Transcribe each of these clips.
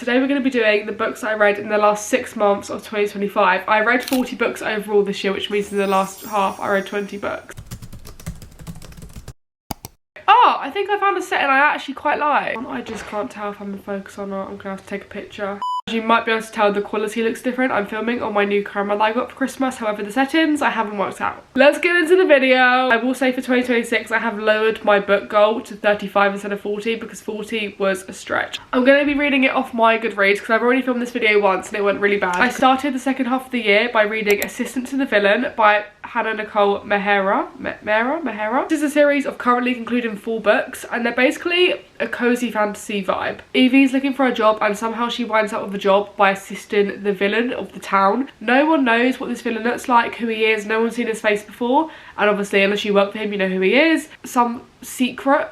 Today we're going to be doing the books I read in the last 6 months of 2025. I read 40 books overall this year, which means in the last half I read 20 books. Oh, I think I found a setting I actually quite like. I just can't tell if I'm in focus or not. I'm going to have to take a picture. As you might be able to tell, the quality looks different. I'm filming on my new camera that I got for Christmas. However, the settings I haven't worked out. Let's get into the video. I will say for 2026, I have lowered my book goal to 35 instead of 40 because 40 was a stretch. I'm going to be reading it off my Goodreads because I've already filmed this video once and it went really bad. I started the second half of the year by reading Assistant to the Villain by Hannah Nicole Mehera. This is a series of currently concluding 4 books and they're basically a cozy fantasy vibe. Evie's looking for a job and somehow she winds up with a job by assisting the villain of the town. No one knows what this villain looks like, who he is, no one's seen his face before, and obviously unless you work for him you know who he is. Some secret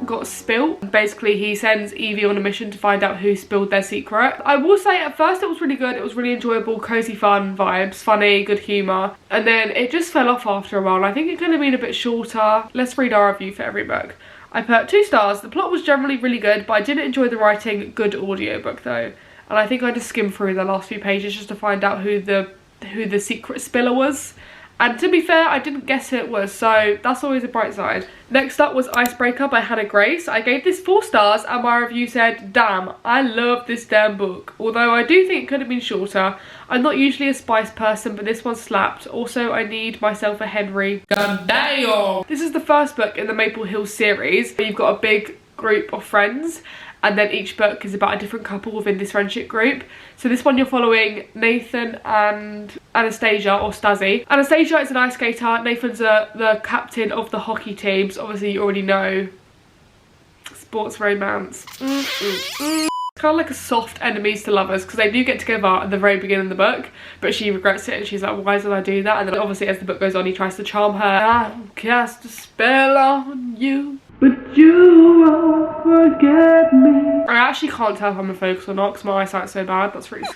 got spilled. Basically he sends Evie on a mission to find out who spilled their secret. I will say at first it was really good, it was really enjoyable, cozy fun vibes, funny, good humour, and then it just fell off after a while. I think it could have been a bit shorter. Let's read our review for every book. I put 2 stars. The plot was generally really good, but I didn't enjoy the writing. Good audiobook though. And I think I just skimmed through the last few pages just to find out who the secret spiller was. And to be fair, I didn't guess who it was, so that's always a bright side. Next up was Icebreaker by Hannah Grace. I gave this 4 stars and my review said, damn, I love this damn book. Although I do think it could have been shorter. I'm not usually a spice person, but this one slapped. Also, I need myself a Henry. God damn! This is the first book in the Maple Hill series where you've got a big group of friends and then each book is about a different couple within this friendship group. So this one you're following Nathan and Anastasia, or Stazzy. Anastasia is an ice skater, Nathan's the captain of the hockey teams. Obviously you already know sports romance. It's kind of like a soft enemies to lovers because they do get together at the very beginning of the book, but she regrets it and she's like, why did I do that? And then obviously as the book goes on he tries to charm her. I cast a spell on you, but you won't forget me. I actually can't tell if I'm in focus or not because my eyesight's so bad. That's really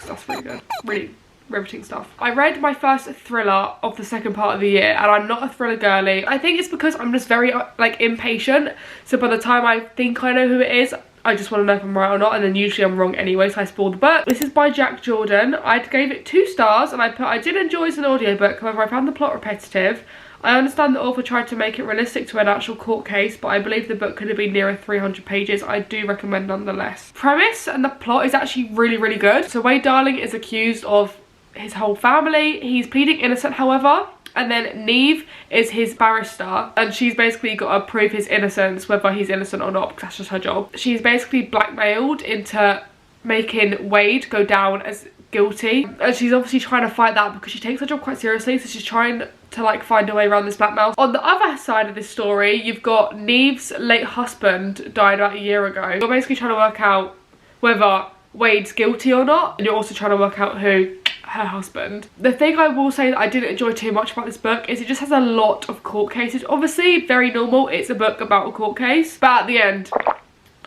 good. Really riveting stuff. I read my first thriller of the second part of the year and I'm not a thriller girly. I think it's because I'm just very like impatient. So by the time I think I know who it is, I just want to know if I'm right or not, and then usually I'm wrong anyway, so I spoil the book. This is by Jack Jordan. I gave it 2 stars and I did enjoy it as an audiobook, however I found the plot repetitive. I understand the author tried to make it realistic to an actual court case, but I believe the book could have been nearer 300 pages. I do recommend nonetheless. Premise and the plot is actually really good. So Wade Darling is accused of his whole family. He's pleading innocent, however. And then Neve is his barrister and she's basically got to prove his innocence, whether he's innocent or not, because that's just her job. She's basically blackmailed into making Wade go down as guilty, and she's obviously trying to fight that because she takes her job quite seriously, so she's trying to like find a way around this blackmail. On the other side of this story, you've got Neve's late husband died about a year ago. You're basically trying to work out whether Wade's guilty or not, and you're also trying to work out who her husband. The thing I will say that I didn't enjoy too much about this book is it just has a lot of court cases. Obviously very normal, it's a book about a court case, but at the end,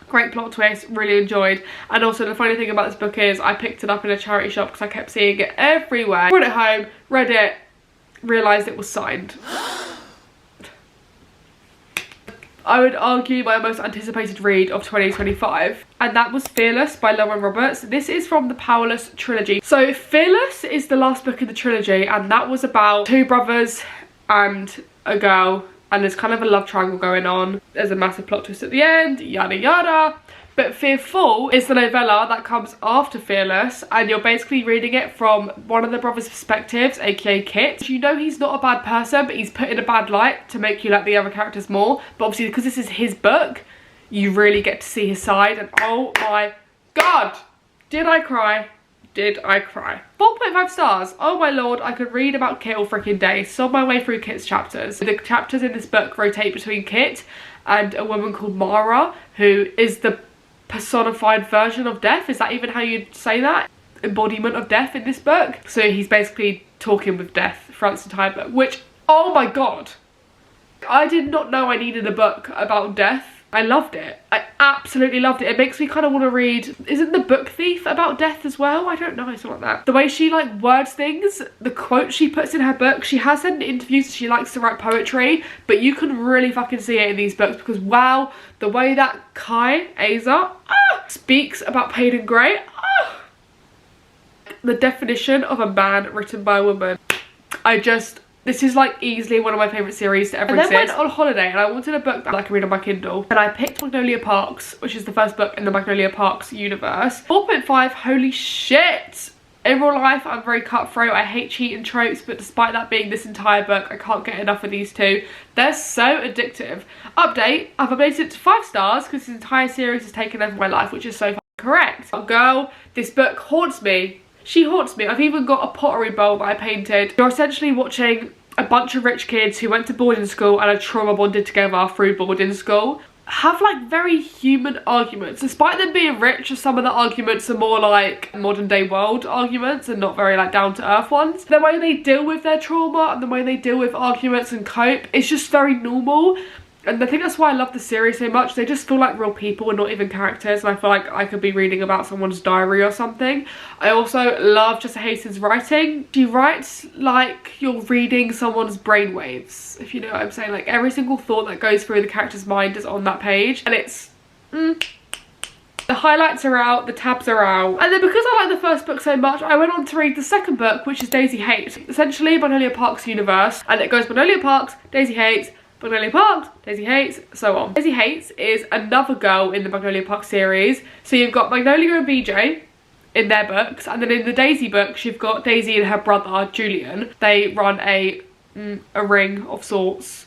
great plot twist, really enjoyed. And also the funny thing about this book is I picked it up in a charity shop because I kept seeing it everywhere. Brought it home, read it, realised it was signed. I would argue my most anticipated read of 2025, and that was Fearless by Lauren Roberts. This is from the Powerless trilogy. So Fearless is the last book in the trilogy, and that was about 2 brothers and a girl, and there's kind of a love triangle going on. There's a massive plot twist at the end, yada yada. But Fearful is the novella that comes after Fearless, and you're basically reading it from one of the brothers' perspectives, aka Kit. You know he's not a bad person, but he's put in a bad light to make you like the other characters more. But obviously because this is his book, you really get to see his side, and oh my god, did I cry? Did I cry? 4.5 stars. Oh my lord, I could read about Kit all freaking day. Saw my way through Kit's chapters. The chapters in this book rotate between Kit and a woman called Mara, who is the personified version of death. Is that even how you'd say that? Embodiment of death in this book. So he's basically talking with death throughout this entire book, which, oh my god, I did not know I needed a book about death. I loved it. I absolutely loved it. It makes me kind of want to read, isn't The Book Thief about death as well? I don't know, something like that. The way she like words things, the quotes she puts in her book. She has said in interviews that she likes to write poetry, but you can really fucking see it in these books because wow, the way that 𝘰𝘳𝘬𝘪𝘢, speaks about pain and grey. The definition of a man written by a woman. This is like easily one of my favourite series to ever exist. I then went on holiday and I wanted a book that I could read on my Kindle. And I picked Magnolia Parks, which is the first book in the Magnolia Parks universe. 4.5, holy shit! In real life, I'm very cutthroat. I hate cheating tropes, but despite that being this entire book, I can't get enough of these two. They're so addictive. Update, I've updated it to 5 stars because this entire series has taken over my life, which is so correct. Oh, girl, this book haunts me. She haunts me. I've even got a pottery bowl that I painted. You're essentially watching a bunch of rich kids who went to boarding school and are trauma bonded together through boarding school have like very human arguments. Despite them being rich, some of the arguments are more like modern day world arguments and not very like down to earth ones. The way they deal with their trauma and the way they deal with arguments and cope, it's just very normal. And I think that's why I love the series so much. They just feel like real people and not even characters. And I feel like I could be reading about someone's diary or something. I also love Jessa Hastings' writing. She writes like you're reading someone's brainwaves, if you know what I'm saying. Like every single thought that goes through the character's mind is on that page. And it's... the highlights are out, the tabs are out. And then because I like the first book so much, I went on to read the second book, which is Daisy Hates. Essentially Magnolia Parks universe. And it goes Magnolia Parks, Daisy Hates, Magnolia Parks, Daisy Hates, so on. Daisy Hates is another girl in the Magnolia Parks series. So you've got Magnolia and BJ in their books, and then in the Daisy books you've got Daisy and her brother Julian. They run a ring of sorts.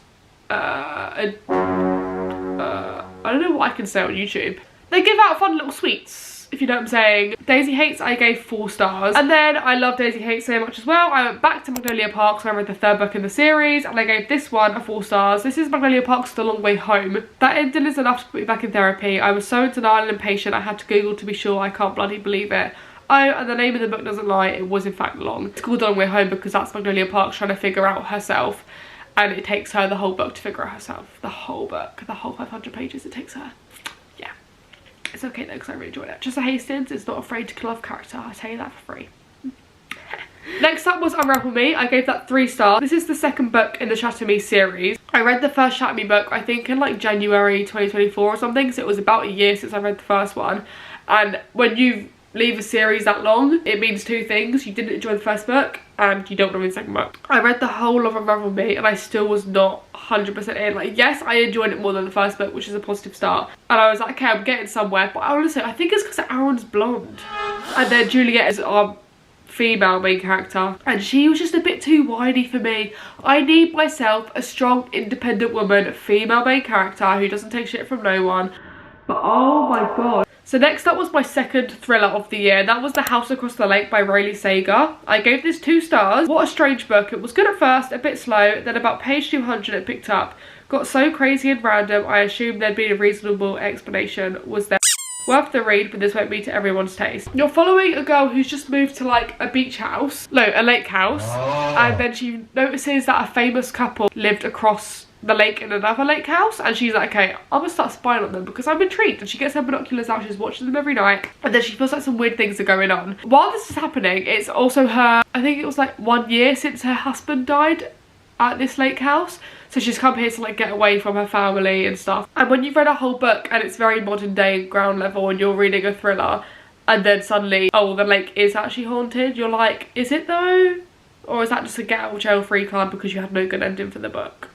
I don't know what I can say on YouTube. They give out fun little sweets, if you know what I'm saying. Daisy Hates I gave 4 stars. And then I love Daisy Hates so much as well. I went back to Magnolia Parks and I read the 3rd book in the series and I gave this one a 4 stars. This is Magnolia Parks The Long Way Home. That ending is enough to put me back in therapy. I was so in denial and impatient I had to Google to be sure. I can't bloody believe it. And the name of the book doesn't lie, it was in fact long. It's called The Long Way Home because that's Magnolia Parks trying to figure out herself. And it takes her the whole book to figure out herself. The whole book, the whole 500 pages it takes her. It's okay though because I really enjoyed it. Jessa Hastings is not afraid to kill off character, I tell you that for free. Next up was Unravel Me. I gave that 3 stars. This is the second book in the Shatter Me series. I read the first Shatter Me book I think in like January 2024 or something, so it was about a year since I read the first one. And when you leave a series that long, it means 2 things. You didn't enjoy the first book and you don't want to read the second book. I read the whole of Unravel Me and I still was not 100% in. Like, yes, I enjoyed it more than the first book, which is a positive start. And I was like, okay, I'm getting somewhere. But honestly, I think it's because Aaron's blonde. And then Juliet is our female main character. And she was just a bit too whiny for me. I need myself a strong, independent woman, female main character who doesn't take shit from no one. But oh my god. So next up was my second thriller of the year. That was The House Across the Lake by Riley Sager. I gave this 2 stars. What a strange book. It was good at first, a bit slow, then about page 200 it picked up. Got so crazy and random, I assumed there'd be a reasonable explanation. Was there? Worth the read, but this won't be to everyone's taste. You're following a girl who's just moved to like a beach house, no, a lake house, and then she notices that a famous couple lived across the lake in another lake house, and she's like, okay, I'm gonna start spying on them because I'm intrigued. And she gets her binoculars out, she's watching them every night, and then she feels like some weird things are going on. While this is happening, it's also her, I think it was like 1 year since her husband died at this lake house, so she's come here to like get away from her family and stuff. And when you've read a whole book and it's very modern day and ground level and you're reading a thriller and then suddenly, oh, the lake is actually haunted, you're like, is it though? Or is that just a get out of jail free card because you had no good ending for the book?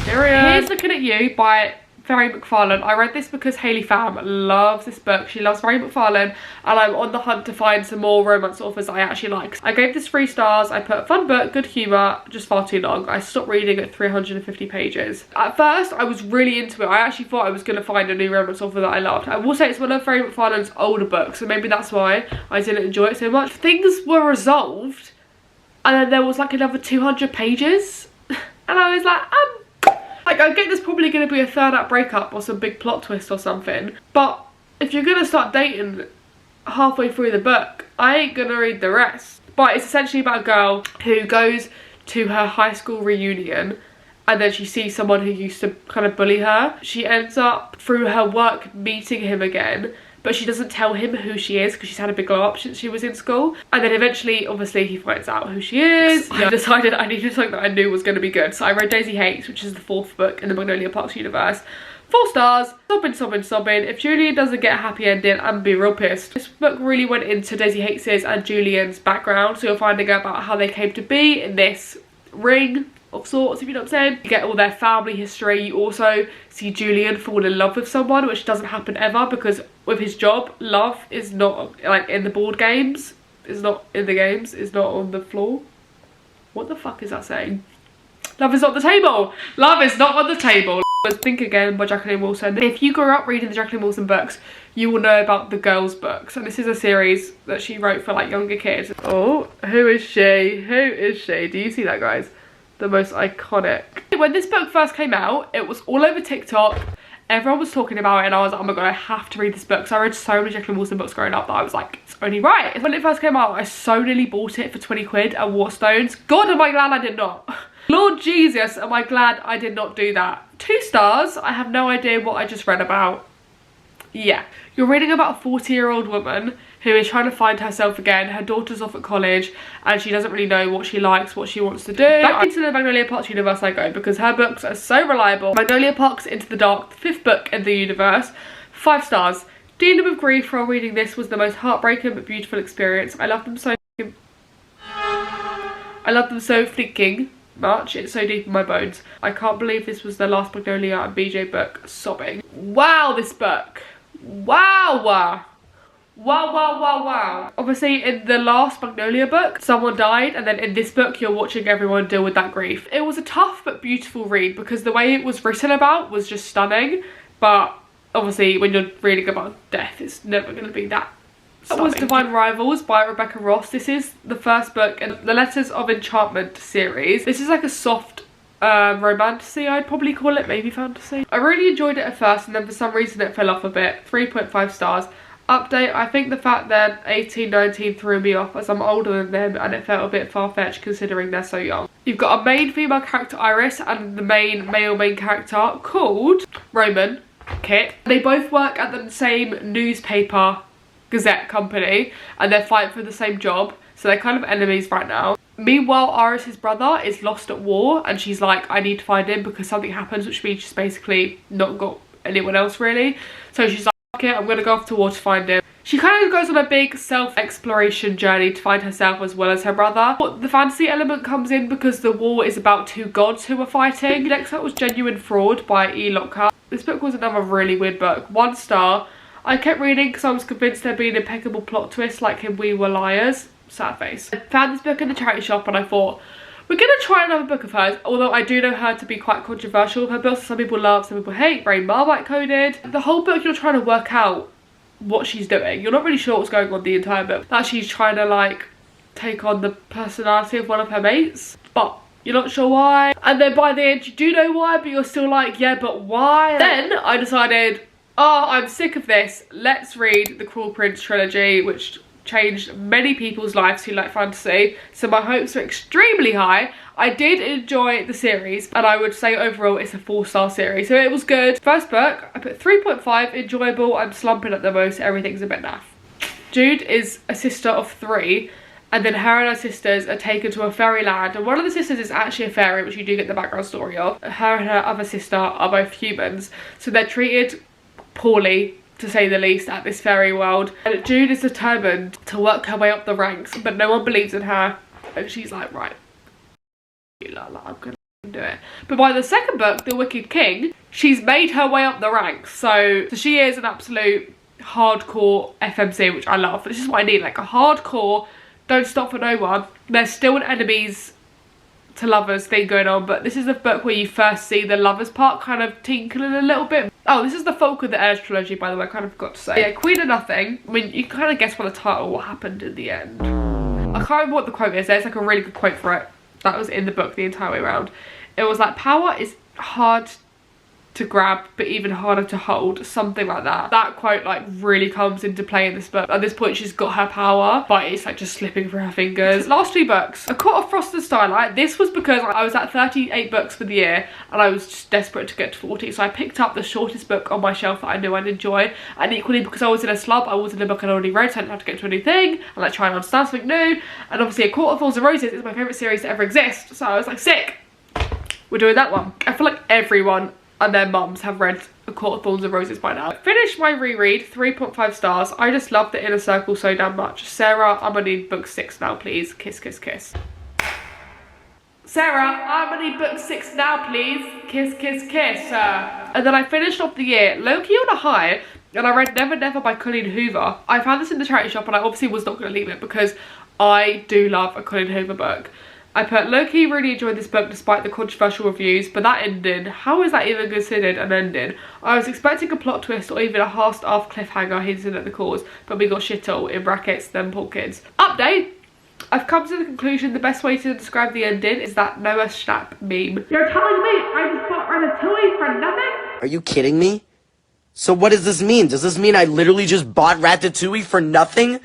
Here's Looking at You by Vari McFarlane. I read this because Hayley Pham loves this book. She loves Vari McFarlane and I'm on the hunt to find some more romance authors that I actually like. I gave this 3 stars. I put fun book, good humour, just far too long. I stopped reading at 350 pages. At first I was really into it. I actually thought I was going to find a new romance author that I loved. I will say it's one of Vari McFarlane's older books, so maybe that's why I didn't enjoy it so much. Things were resolved and then there was like another 200 pages and I was like, like, I get there's probably going to be a 3rd act breakup or some big plot twist or something, but if you're going to start dating halfway through the book, I ain't going to read the rest. But it's essentially about a girl who goes to her high school reunion and then she sees someone who used to kind of bully her. She ends up, through her work, meeting him again, but she doesn't tell him who she is because she's had a big glow up since she was in school. And then eventually, obviously, he finds out who she is. I decided I needed something that I knew was going to be good. So I read Daisy Hates, which is the 4th book in the Magnolia Parks universe. 4 stars. Sobbing, sobbing, sobbing. If Julian doesn't get a happy ending, I'm be real pissed. This book really went into Daisy Hates' and Julian's background, so you're finding out about how they came to be in this ring of sorts, if you know what I'm saying. You get all their family history. You also see Julian fall in love with someone, which doesn't happen ever, because with his job, love is not like in the board games, is not in the games, is not on the floor. What the fuck is that saying? Love is not on the table. Love is not on the table. Think Again by Jacqueline Wilson. If you grew up reading the Jacqueline Wilson books, you will know about the girls books, and this is a series that she wrote for like younger kids. Oh, who is she? Who is she? Do you see that, guys? The most iconic. When this book first came out, it was all over TikTok. Everyone was talking about it, and I was like, oh my god, I have to read this book. So I read so many Jacqueline Wilson books growing up that I was like, it's only right. When it first came out, I so nearly bought it for 20 quid at Waterstones. God, am I glad I did not. Lord Jesus, am I glad I did not do that. 2 stars. I have no idea what I just read about. Yeah. You're reading about a 40-year-old woman who is trying to find herself again. Her daughter's off at college and she doesn't really know what she likes, what she wants to do. Back into the Magnolia Parks universe I go, because her books are so reliable. Magnolia Parks Into the Dark, the 5th book in the universe. 5 stars. Dealing with grief while reading this was the most heartbreaking but beautiful experience. I love them so freaking much. It's so deep in my bones. I can't believe this was the last Magnolia and BJ book. Sobbing. Wow, this book. Wow. Wow, wow, wow, wow. Obviously, in the last Magnolia book, someone died, and then in this book, you're watching everyone deal with that grief. It was a tough but beautiful read, because the way it was written about was just stunning, but obviously, when you're reading about death, it's never going to be that stunning. That was Divine Rivals by Rebecca Ross. This is the first book in the Letters of Enchantment series. This is like a soft romantasy, I'd probably call it, maybe fantasy. I really enjoyed it at first, and then for some reason it fell off a bit. 3.5 stars. Update, I think the fact they're 18, 19 threw me off, as I'm older than them and it felt a bit far-fetched considering they're so young. You've got a main female character, Iris, and the main character called Roman, Kit. They both work at the same newspaper Gazette company, and they're fighting for the same job, so they're kind of enemies right now. Meanwhile, Iris's brother is lost at war, and she's like, I need to find him because something happens, which means she's basically not got anyone else really. So she's like, okay, I'm gonna go off to war to find him. She kind of goes on a big self-exploration journey to find herself as well as her brother. But the fantasy element comes in because the war is about 2 gods who are fighting. Next up was Genuine Fraud by E. Lockhart. This book was another really weird book. 1 star. I kept reading because I was convinced there'd be an impeccable plot twist like in We Were Liars. Sad face. I found this book in the charity shop and I thought, we're gonna try another book of hers, although I do know her to be quite controversial with her books. Some people love, some people hate. Very Marmite coded. The whole book you're trying to work out what she's doing. You're not really sure what's going on the entire book. That she's trying to like take on the personality of one of her mates, but you're not sure why. And then by the end you do know why, but you're still like, yeah, but why? Then I decided, oh, I'm sick of this. Let's read the Cruel Prince trilogy, which changed many people's lives who like fantasy, so my hopes are extremely high. I did enjoy the series, and I would say overall it's a 4-star series, so it was good. First book, I put 3.5, enjoyable. I'm slumping at the most, everything's a bit naff. Jude is a sister of 3, and then her and her sisters are taken to a fairyland, and one of the sisters is actually a fairy, which you do get the background story of. Her and her other sister are both humans, so they're treated poorly, to say the least, at this fairy world. And Jude is determined to work her way up the ranks, but no one believes in her, and she's like, right, I'm gonna do it. But by the second book, The Wicked King, she's made her way up the ranks, so she is an absolute hardcore FMC, which I love. This is what I need, like a hardcore don't stop for no one. There's still an enemies to lovers thing going on, but this is the book where you first see the lovers part kind of tinkling a little bit. Oh, this is the Folk of the Air trilogy, by the way, I kind of forgot to say. Yeah, Queen of Nothing. I mean, you can kind of guess by the title what happened in the end. I can't remember what the quote is. There's like a really good quote for it that was in the book the entire way around. It was like, power is hard to grab but even harder to hold, something like that. That quote like really comes into play in this book. At this point she's got her power, but it's like just slipping through her fingers. Last 2 books, A Court of Frost and Starlight. This was because I was at 38 books for the year and I was just desperate to get to 40, so I picked up the shortest book on my shelf that I knew I'd enjoy, and equally because I was in a slump, I was in a book I'd already read, so I didn't have to get to a new thing and like try and understand something new. And obviously A Court of Thorns and Roses is my favourite series to ever exist, so I was like, sick, we're doing that one. I feel like everyone and their mums have read A Court of Thorns and Roses by now. I finished my reread, 3.5 stars. I just love the Inner Circle so damn much. Sarah, I'm gonna need book 6 now, please. Kiss, kiss, kiss. Sarah, I'm gonna need book 6 now, please. Kiss, kiss, kiss. And then I finished off the year low-key on a high, and I read Never Never by 𝘔𝘰𝘬𝘪𝘢. I found this in the charity shop, and I obviously was not gonna leave it because I do love a 𝘔𝘰𝘬𝘪𝘢 book. I put low-key really enjoyed this book despite the controversial reviews, but that ending, how is that even considered an ending? I was expecting a plot twist or even a half-staff cliffhanger hinted at the cause, but we got shit all, in brackets, them poor kids. Update! I've come to the conclusion the best way to describe the ending is that Noah Schnapp meme. You're telling me I just bought Ratatouille for nothing? Are you kidding me? So what does this mean? Does this mean I literally just bought Ratatouille for nothing?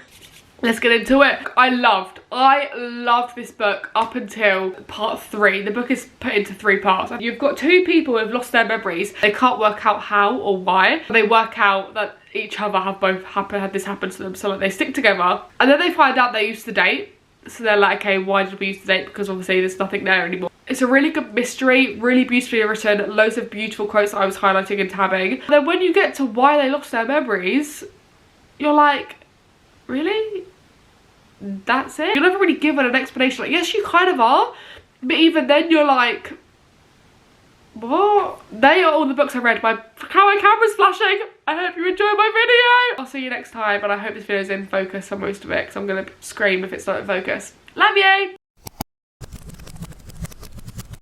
Let's get into it. I loved this book up until part 3. The book is put into 3 parts. You've got 2 people who have lost their memories. They can't work out how or why. They work out that each other have both had this happen to them. So like they stick together and then they find out they used to date. So they're like, okay, why did we used to date? Because obviously there's nothing there anymore. It's a really good mystery, really beautifully written, loads of beautiful quotes that I was highlighting and tabbing. And then when you get to why they lost their memories, you're like, really? That's it? You're never really given an explanation. Like, yes, you kind of are, but even then you're like, what? They are all the books I read. My camera's flashing. I hope you enjoyed my video. I'll see you next time, and I hope this video is in focus on most of it, because I'm gonna scream if it's not in focus. Love you.